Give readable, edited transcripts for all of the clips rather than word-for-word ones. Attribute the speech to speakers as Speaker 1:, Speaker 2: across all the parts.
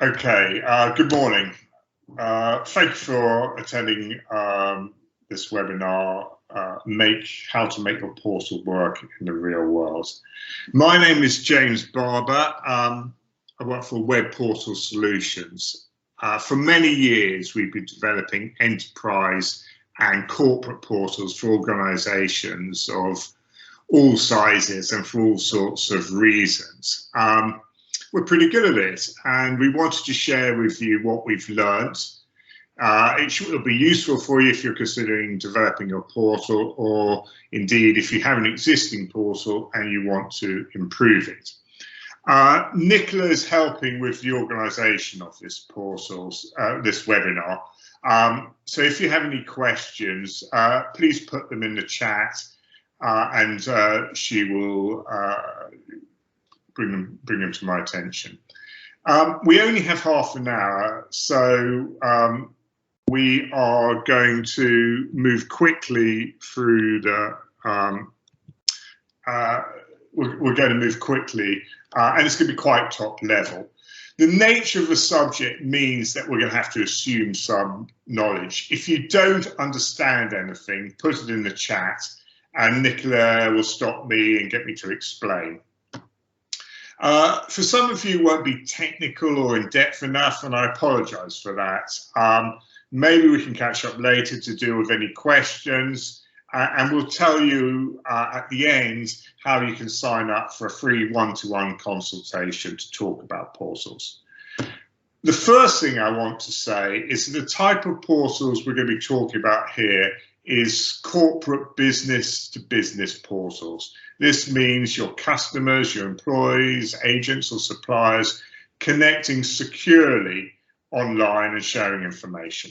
Speaker 1: Okay, good morning. Thank you for attending this webinar, How to Make Your Portal Work in the Real World. My name is James Barber. I work for Web Portal Solutions. For many years, we've been developing enterprise and corporate portals for organizations of all sizes and for all sorts of reasons. We're pretty good at it, and we wanted to share with you what we've learned. It'll be useful for you if you're considering developing your portal, or indeed if you have an existing portal and you want to improve it. Nicola is helping with the organisation of this webinar. So if you have any questions, please put them in the chat, and she will bring them to my attention. We only have half an hour, so we are going to move quickly through the. We're going to move quickly, and it's going to be quite top level. The nature of the subject means that we're going to have to assume some knowledge. If you don't understand anything, put it in the chat, and Nicola will stop me and get me to explain. For some of you, it won't be technical or in-depth enough, and I apologise for that. Maybe we can catch up later to deal with any questions, and we'll tell you at the end how you can sign up for a free one-to-one consultation to talk about portals. The first thing I want to say is that the type of portals we're going to be talking about here is corporate business-to-business portals. This means your customers, your employees, agents or suppliers connecting securely online and sharing information.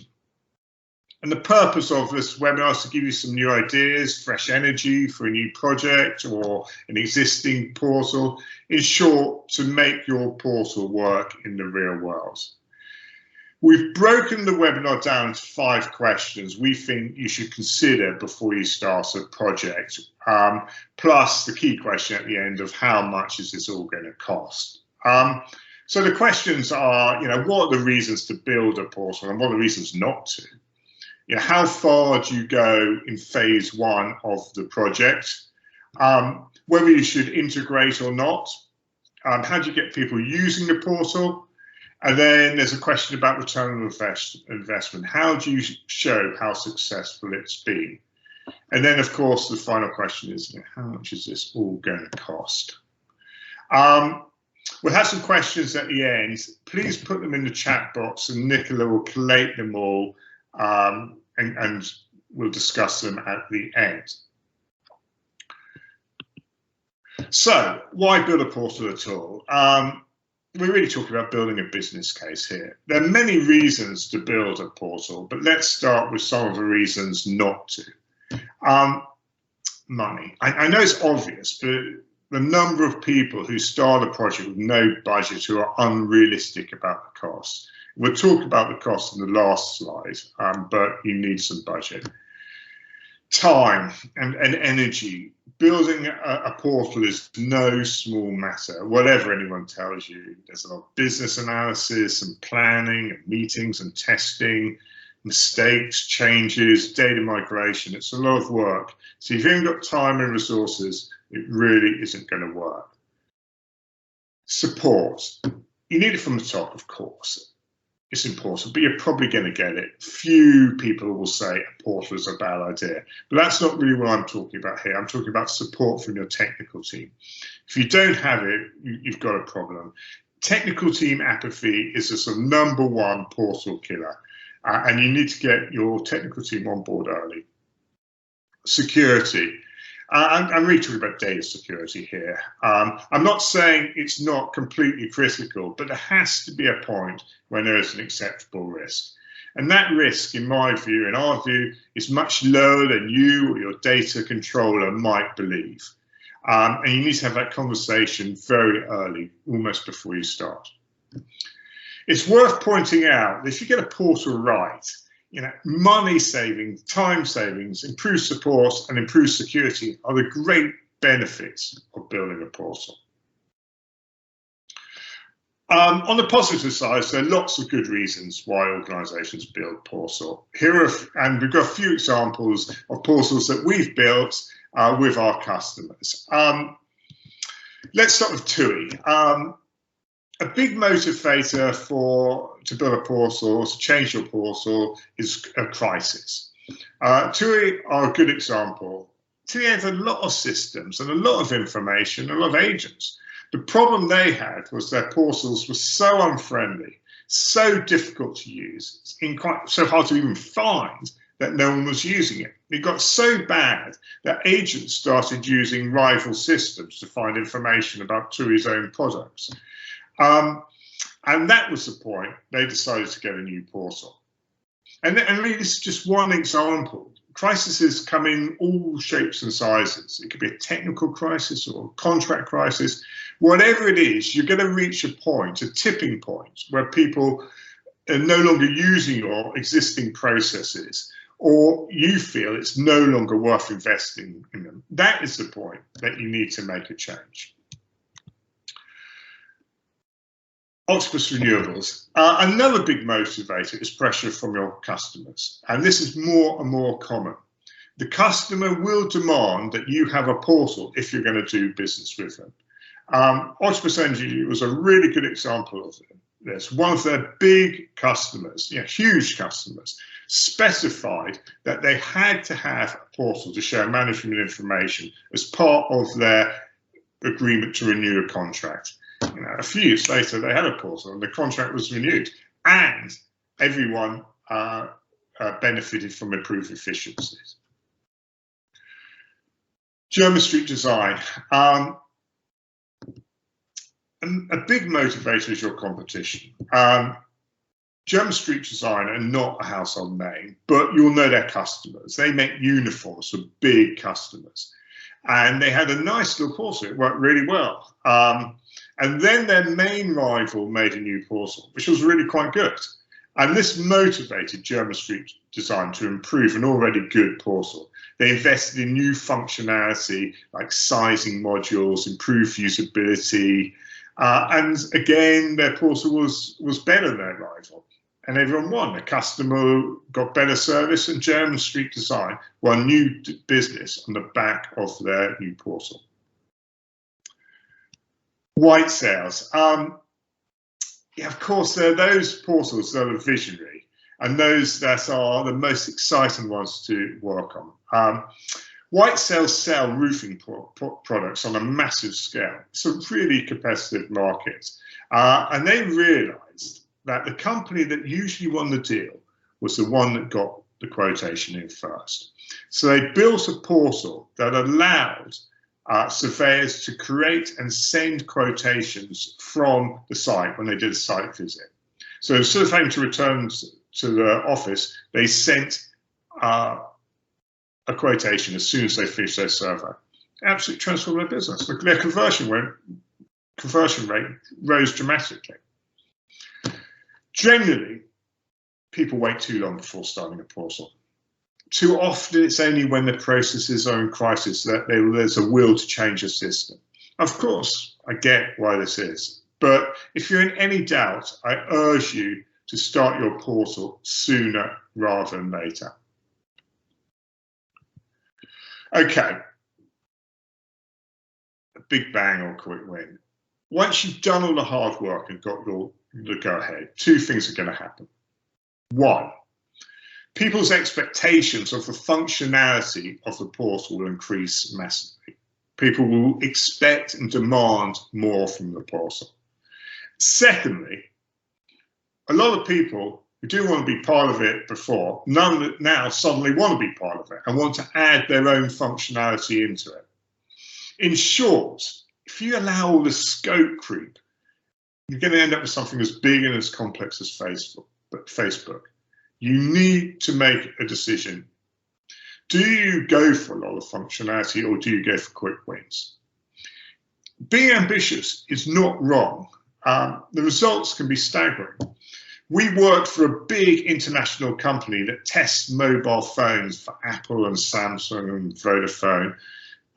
Speaker 1: And the purpose of this webinar is to give you some new ideas, fresh energy for a new project or an existing portal. In short, to make your portal work in the real world. We've broken the webinar down into 5 questions we think you should consider before you start a project, plus the key question at the end of how much is this all going to cost. So the questions are, what are the reasons to build a portal and what are the reasons not to? How far do you go in phase 1 of the project? Whether you should integrate or not? How do you get people using the portal? And then there's a question about return on investment. How do you show how successful it's been? And then, of course, the final question is, how much is this all going to cost? We'll have some questions at the end. Please put them in the chat box and Nicola will collate them all, and we'll discuss them at the end. So, why build a portal at all? We're really talking about building a business case here. There are many reasons to build a portal, but let's start with some of the reasons not to. Money. I know it's obvious, but the number of people who start a project with no budget who are unrealistic about the cost. We'll talk about the cost in the last slide, but you need some budget. Time and energy. Building a portal is no small matter, whatever anyone tells you. There's a lot of business analysis and planning and meetings and testing, mistakes, changes, data migration. It's a lot of work. So if you haven't got time and resources, it really isn't going to work. Support. You need it from the top, of course. It's important, but you're probably going to get it. Few people will say a portal is a bad idea, but that's not really what I'm talking about here. I'm talking about support from your technical team. If you don't have it, you've got a problem. Technical team apathy is the sort of #1 portal killer, and you need to get your technical team on board early. Security. I'm really talking about data security here. I'm not saying it's not completely critical, but there has to be a point when there is an acceptable risk. And that risk, in my view, in our view, is much lower than you or your data controller might believe. And you need to have that conversation very early, almost before you start. It's worth pointing out that if you get a portal right, money savings, time savings, improved support and improved security are the great benefits of building a portal. On the positive side, there are lots of good reasons why organisations build Portal. And we've got a few examples of portals that we've built with our customers. Let's start with TUI. A big motivator to build a portal, or to change your portal, is a crisis. TUI are a good example. TUI have a lot of systems and a lot of information, a lot of agents. The problem they had was their portals were so unfriendly, so difficult to use, so hard to even find, that no one was using it. It got so bad that agents started using rival systems to find information about TUI's own products. And that was the point. They decided to get a new portal. And really, this is just one example. Crises come in all shapes and sizes. It could be a technical crisis or a contract crisis. Whatever it is, you're going to reach a point, a tipping point, where people are no longer using your existing processes, or you feel it's no longer worth investing in them. That is the point that you need to make a change. Octopus Renewables. Another big motivator is pressure from your customers, and this is more and more common. The customer will demand that you have a portal if you're going to do business with them. Octopus Energy was a really good example of this. One of their big customers, huge customers, specified that they had to have a portal to share management information as part of their agreement to renew a contract. A few years later, they had a portal and the contract was renewed, and everyone benefited from improved efficiencies. German Street Design. A big motivator is your competition. German Street Design are not a household name, but you'll know their customers. They make uniforms for big customers. And they had a nice little portal. It worked really well. And then their main rival made a new portal, which was really quite good. And this motivated German Street Design to improve an already good portal. They invested in new functionality like sizing modules, improved usability. And again, their portal was better than their rival. And everyone won. The customer got better service, and German Street Design won new business on the back of their new portal. White sales. Of course, there are those portals that are visionary and those that are the most exciting ones to work on. White sales sell roofing products on a massive scale. It's a really competitive market. And they realized that the company that usually won the deal was the one that got the quotation in first. So they built a portal that allowed surveyors to create and send quotations from the site when they did a site visit. So instead of having to return to the office, they sent a quotation as soon as they finished their survey. Absolutely transformed their business. Their conversion rate rose dramatically. Generally, people wait too long before starting a portal. Too often, it's only when the processes are in crisis that there's a will to change a system. Of course, I get why this is, but if you're in any doubt, I urge you to start your portal sooner rather than later. Okay, a big bang or quick win. Once you've done all the hard work and got the go-ahead, two things are going to happen. One, people's expectations of the functionality of the portal will increase massively. People will expect and demand more from the portal. Secondly, a lot of people who do want to be part of it before, now suddenly want to be part of it and want to add their own functionality into it. In short, if you allow all the scope creep, you're going to end up with something as big and as complex as Facebook. You need to make a decision. Do you go for a lot of functionality, or do you go for quick wins? Being ambitious is not wrong. The results can be staggering. We worked for a big international company that tests mobile phones for Apple and Samsung and Vodafone,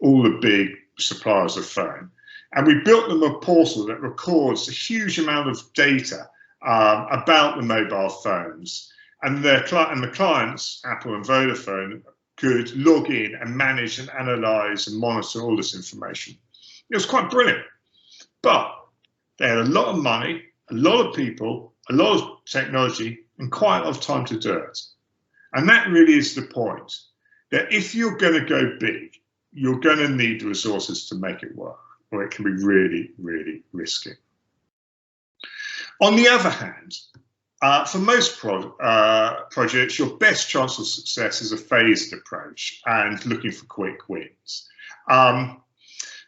Speaker 1: all the big suppliers of phone. And we built them a portal that records a huge amount of data about the mobile phones. And the clients, Apple and Vodafone, could log in and manage and analyze and monitor all this information. It was quite brilliant. But they had a lot of money, a lot of people, a lot of technology, and quite a lot of time to do it. And that really is the point, that if you're going to go big, you're going to need the resources to make it work, or it can be really, really risky. On the other hand, for most projects, your best chance of success is a phased approach and looking for quick wins.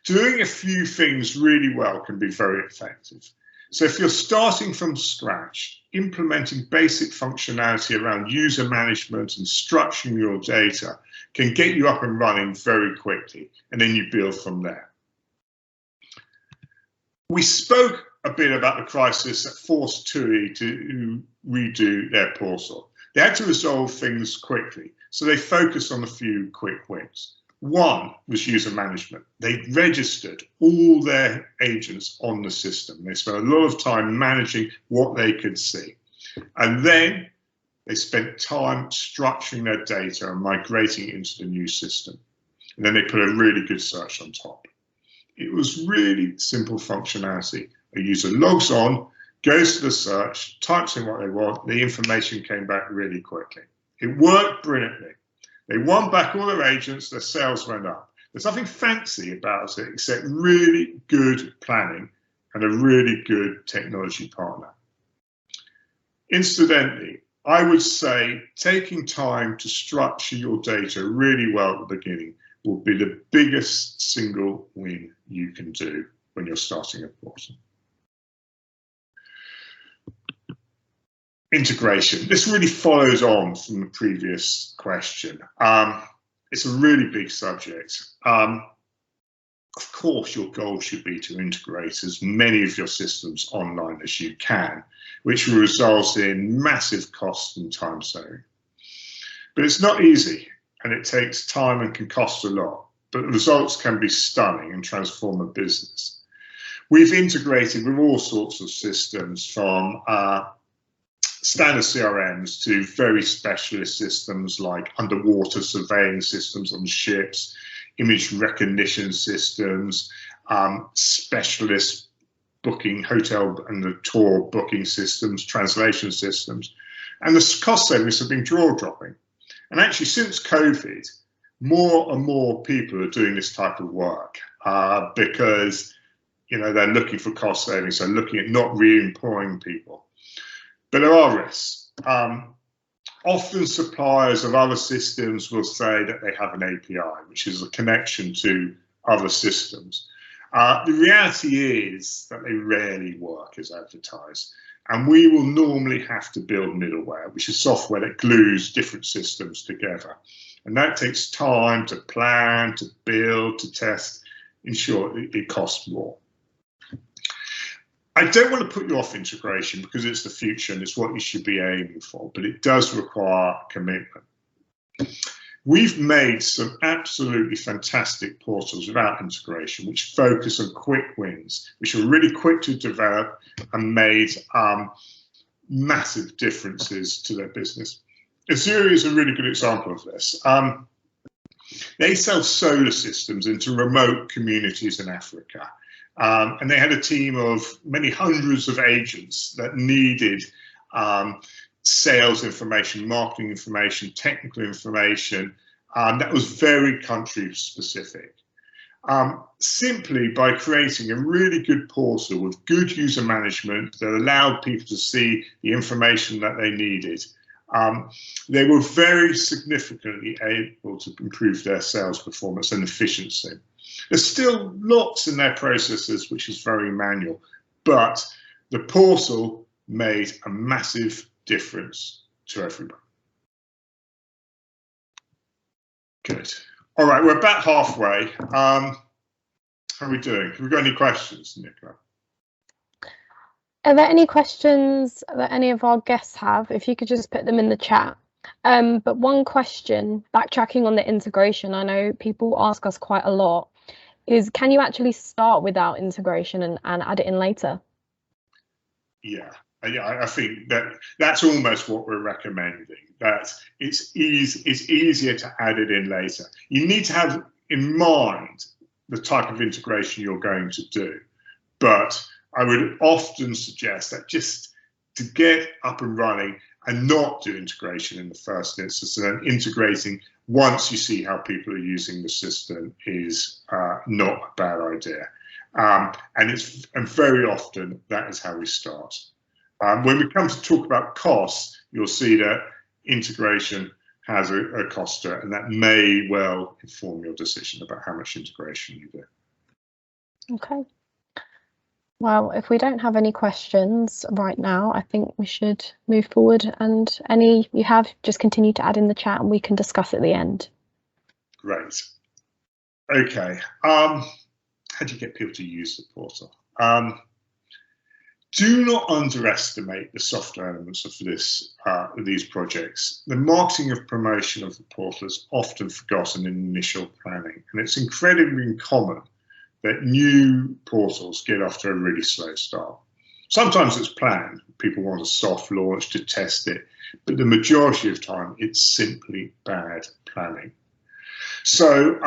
Speaker 1: Doing a few things really well can be very effective. So if you're starting from scratch, implementing basic functionality around user management and structuring your data can get you up and running very quickly, and then you build from there. We spoke a bit about the crisis that forced TUI to redo their portal. They had to resolve things quickly, so they focused on a few quick wins. One was user management. They registered all their agents on the system. They spent a lot of time managing what they could see. And then they spent time structuring their data and migrating it into the new system. And then they put a really good search on top. It was really simple functionality. A user logs on, goes to the search, types in what they want, the information came back really quickly. It worked brilliantly. They won back all their agents, their sales went up. There's nothing fancy about it except really good planning and a really good technology partner. Incidentally, I would say taking time to structure your data really well at the beginning will be the biggest single win you can do when you're starting a portal. Integration. This really follows on from the previous question. It's a really big subject. Of course, your goal should be to integrate as many of your systems online as you can, which will result in massive cost and time saving. But it's not easy, and it takes time and can cost a lot, but the results can be stunning and transform a business. We've integrated with all sorts of systems, from standard CRMs to very specialist systems like underwater surveying systems on ships, image recognition systems, specialist booking, hotel and the tour booking systems, translation systems. And the cost savings have been jaw-dropping. And actually, since COVID, more and more people are doing this type of work because they're looking for cost savings, so looking at not re-employing people. But there are risks. Often suppliers of other systems will say that they have an API, which is a connection to other systems. The reality is that they rarely work as advertised. And we will normally have to build middleware, which is software that glues different systems together. And that takes time to plan, to build, to test. In short, it costs more. I don't want to put you off integration because it's the future and it's what you should be aiming for, but it does require commitment. We've made some absolutely fantastic portals without integration, which focus on quick wins, which are really quick to develop and made massive differences to their business. Azuri is a really good example of this. They sell solar systems into remote communities in Africa. And they had a team of many hundreds of agents that needed sales information, marketing information, technical information that was very country specific. Simply by creating a really good portal with good user management that allowed people to see the information that they needed, they were very significantly able to improve their sales performance and efficiency. There's still lots in their processes which is very manual, but the portal made a massive difference to everybody. Good. All right, we're about halfway. How are we doing? Have we got any questions, Nicola?
Speaker 2: Are there any questions that any of our guests have? If you could just put them in the chat. But one question, backtracking on the integration, I know people ask us quite a lot, is, can you actually start without integration and add it in later?
Speaker 1: Yeah, I think that's almost what we're recommending, that it's easier to add it in later. You need to have in mind the type of integration you're going to do, but I would often suggest that just to get up and running and not do integration in the first instance, and then integrating once you see how people are using the system is not a bad idea. And very often that is how we start. When we come to talk about costs, you'll see that integration has a cost to it, and that may well inform your decision about how much integration you do.
Speaker 2: Okay. Well, if we don't have any questions right now, I think we should move forward, and any you have, just continue to add in the chat and we can discuss at the end.
Speaker 1: Great. Okay. How do you get people to use the portal? Do not underestimate the software elements of these projects. The marketing and promotion of the portal is often forgotten in initial planning, and it's incredibly common that new portals get off to a really slow start. Sometimes it's planned. People want a soft launch to test it, but the majority of time it's simply bad planning. So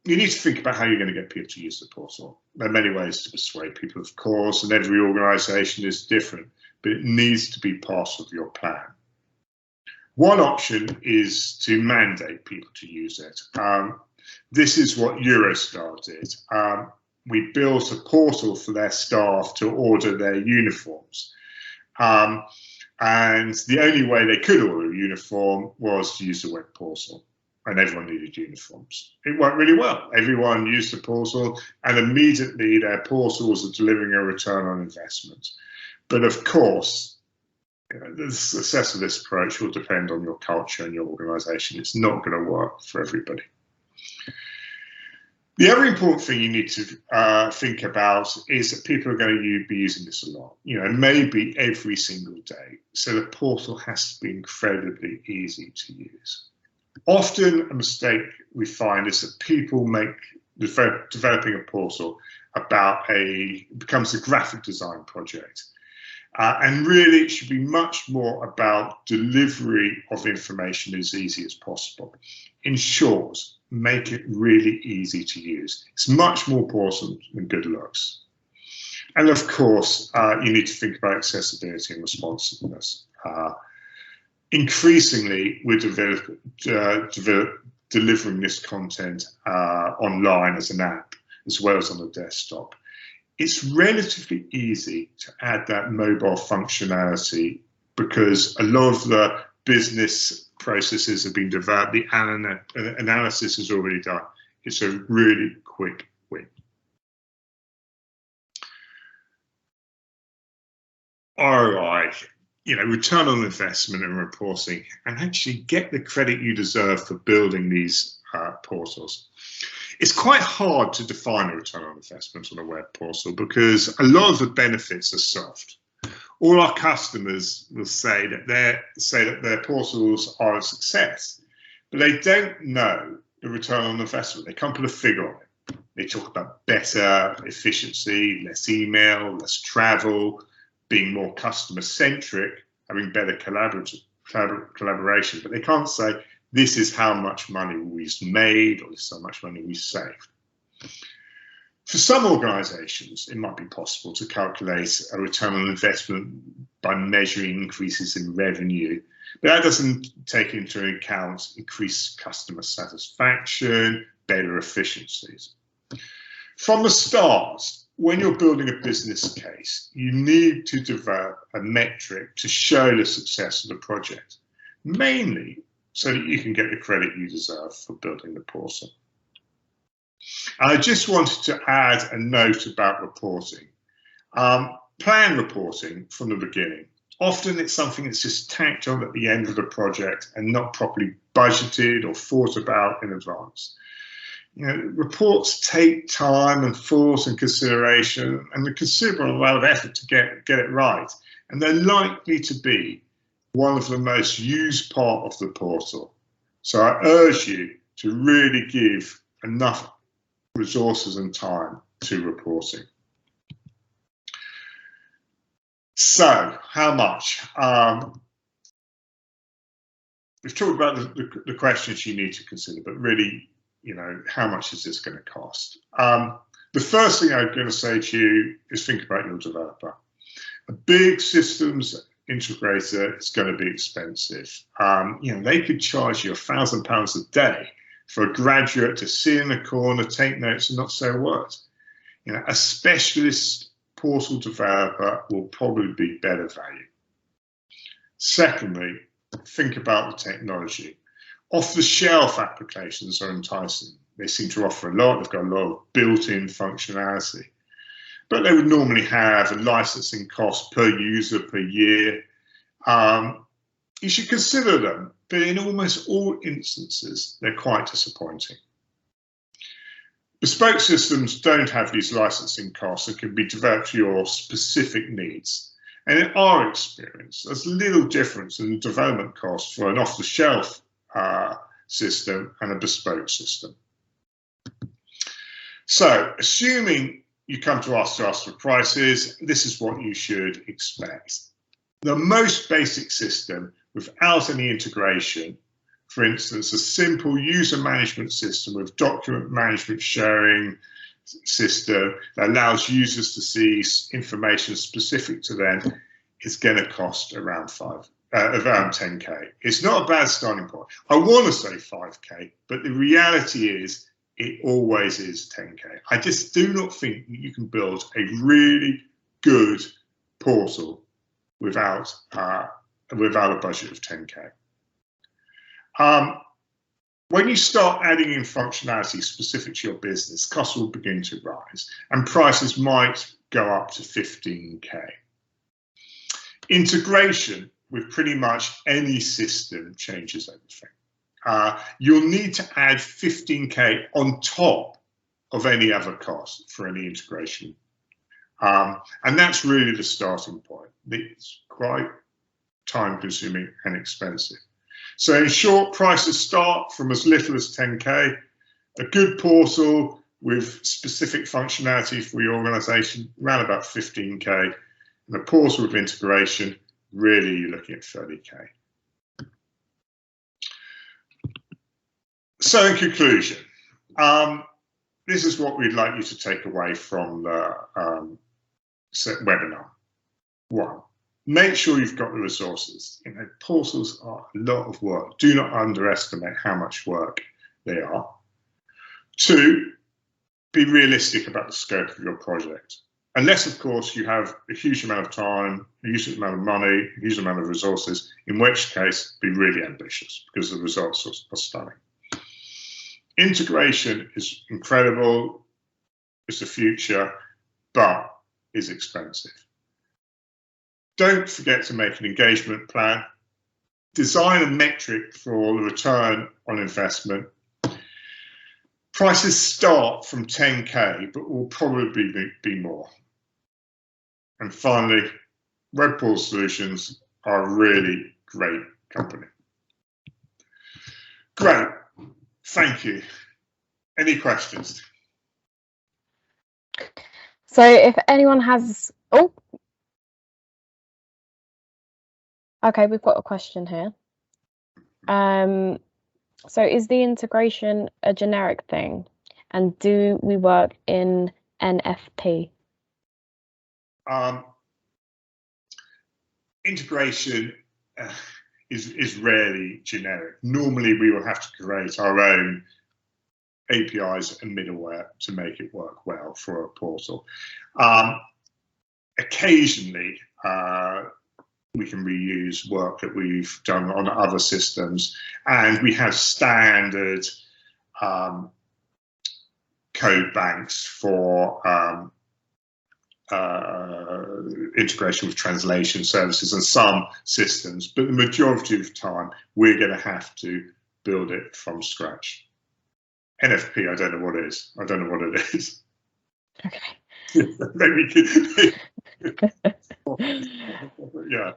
Speaker 1: you need to think about how you're going to get people to use the portal. There are many ways to persuade people, of course, and every organisation is different, but it needs to be part of your plan. One option is to mandate people to use it. This is what Eurostar did. We built a portal for their staff to order their uniforms. And the only way they could order a uniform was to use the web portal. And everyone needed uniforms. It went really well. Everyone used the portal, and immediately their portals are delivering a return on investment. But of course, the success of this approach will depend on your culture and your organisation. It's not going to work for everybody. The other important thing you need to think about is that people are going to be using this a lot, maybe every single day. So the portal has to be incredibly easy to use. Often a mistake we find is that people make developing a portal becomes a graphic design project. And really it should be much more about delivery of information as easy as possible. In short, make it really easy to use. It's much more important than good looks. And of course, you need to think about accessibility and responsiveness. Increasingly, we're delivering this content online as an app, as well as on the desktop. It's relatively easy to add that mobile functionality because a lot of the business processes have been developed, the analysis is already done. It's a really quick win. All right. Return on investment and reporting, and actually get the credit you deserve for building these portals. It's quite hard to define a return on investment on a web portal because a lot of the benefits are soft. All our customers will say that their portals are a success, but they don't know the return on investment. They can't put a figure on it. They talk about better efficiency, less email, less travel, being more customer centric, having better collaboration, but they can't say this is how much money we've made or this is how much money we saved. For some organisations, it might be possible to calculate a return on investment by measuring increases in revenue, but that doesn't take into account increased customer satisfaction, better efficiencies. From the start, when you're building a business case, you need to develop a metric to show the success of the project, mainly so that you can get the credit you deserve for building the portal. I just wanted to add a note about reporting. Plan reporting from the beginning. Often it's something that's just tacked on at the end of the project and not properly budgeted or thought about in advance. Reports take time and thought and consideration and a considerable amount of effort to get it right. And they're likely to be one of the most used part of the portal. So I urge you to really give enough resources and time to reporting. So, how much? We've talked about the questions you need to consider, but really, you know, how much is this going to cost? The first thing I'm going to say to you is think about your developer. A big systems integrator is going to be expensive. You know, they could charge you £1,000 a day for a graduate to sit in a corner, take notes, and not say a word. You know, a specialist portal developer will probably be better value. Secondly, think about the technology. Off-the-shelf applications are enticing. They seem to offer a lot. They've got a lot of built-in functionality, but they would normally have a licensing cost per user per year. You should consider them, but in almost all instances, they're quite disappointing. Bespoke systems don't have these licensing costs and can be developed to your specific needs. And in our experience, there's little difference in the development cost for an off-the-shelf system and a bespoke system. So, assuming you come to us for prices, this is what you should expect. The most basic system without any integration, for instance, a simple user management system with document management sharing system that allows users to see information specific to them, is going to cost around 10k. It's not a bad starting point. I want to say 5k, but the reality is it always is 10k. I just do not think that you can build a really good portal without a budget of 10k. When you start adding in functionality specific to your business, costs will begin to rise and prices might go up to 15k. Integration with pretty much any system changes everything. You'll need to add 15k on top of any other cost for any integration. And that's really the starting point. It's quite time consuming and expensive. So in short, prices start from as little as 10k. A good portal with specific functionality for your organization, around about 15k. And a portal with integration, really you're looking at 30k. So in conclusion, this is what we'd like you to take away from the webinar. 1, make sure you've got the resources. You know, portals are a lot of work. Do not underestimate how much work they are. 2, be realistic about the scope of your project. Unless, of course, you have a huge amount of time, a huge amount of money, a huge amount of resources, in which case be really ambitious because the results are stunning. Integration is incredible, it's the future, but is expensive. Don't forget to make an engagement plan. Design a metric for the return on investment. Prices start from 10k, but will probably be more. And finally, Webportal Solutions are a really great company. Great, thank you. Any questions?
Speaker 2: So if anyone has, okay, we've got a question here. So is the integration a generic thing? And do we work in NFP?
Speaker 1: Integration is rarely generic. Normally we will have to create our own APIs and middleware to make it work well for a portal. Occasionally we can reuse work that we've done on other systems, and we have standard code banks for integration with translation services and some systems, but the majority of the time we're going to have to build it from scratch. NFP, I don't know what it is. I don't know what it is.
Speaker 2: Okay.
Speaker 1: Maybe. Yeah.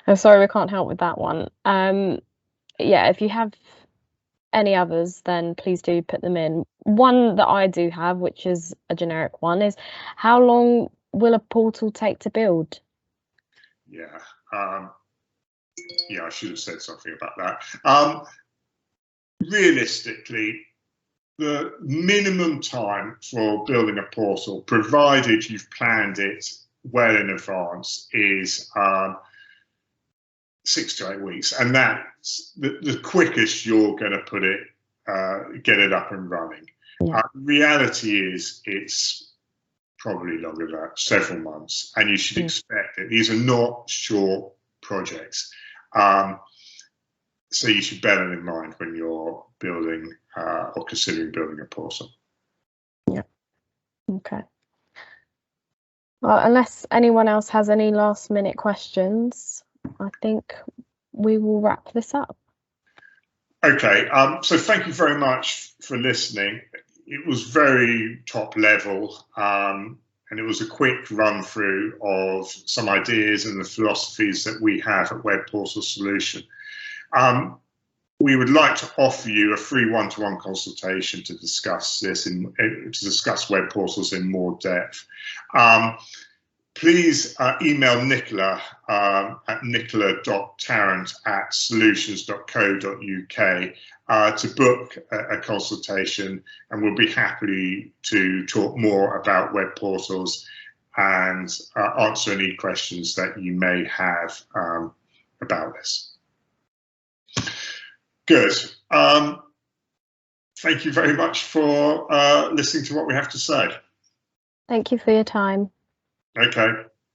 Speaker 2: I'm sorry, we can't help with that one. Yeah, if you have any others, then please do put them in. One that I do have, which is a generic one, is how long will a portal take to build?
Speaker 1: Yeah, I should have said something about that. Realistically, the minimum time for building a portal, provided you've planned it well in advance, is 6 to 8 weeks, and that's the quickest you're going to put it, get it up and running.
Speaker 2: Yeah.
Speaker 1: Reality is it's probably longer than that, several months, and you should expect it. These are not short projects, so you should bear that in mind when you're building or considering building a portal.
Speaker 2: Yeah. Okay. Well, unless anyone else has any last minute questions, I think we will wrap this up. Okay,
Speaker 1: so thank you very much for listening. It was very top level, and it was a quick run through of some ideas and the philosophies that we have at Web Portal Solution. We would like to offer you a free one-to-one consultation to discuss this, to discuss web portals in more depth. Please email Nicola at nicola.tarrant@solutions.co.uk to book a consultation, and we'll be happy to talk more about web portals and answer any questions that you may have about this. Good. Thank you very much for listening to what we have to say.
Speaker 2: Thank you for your time.
Speaker 1: Okay.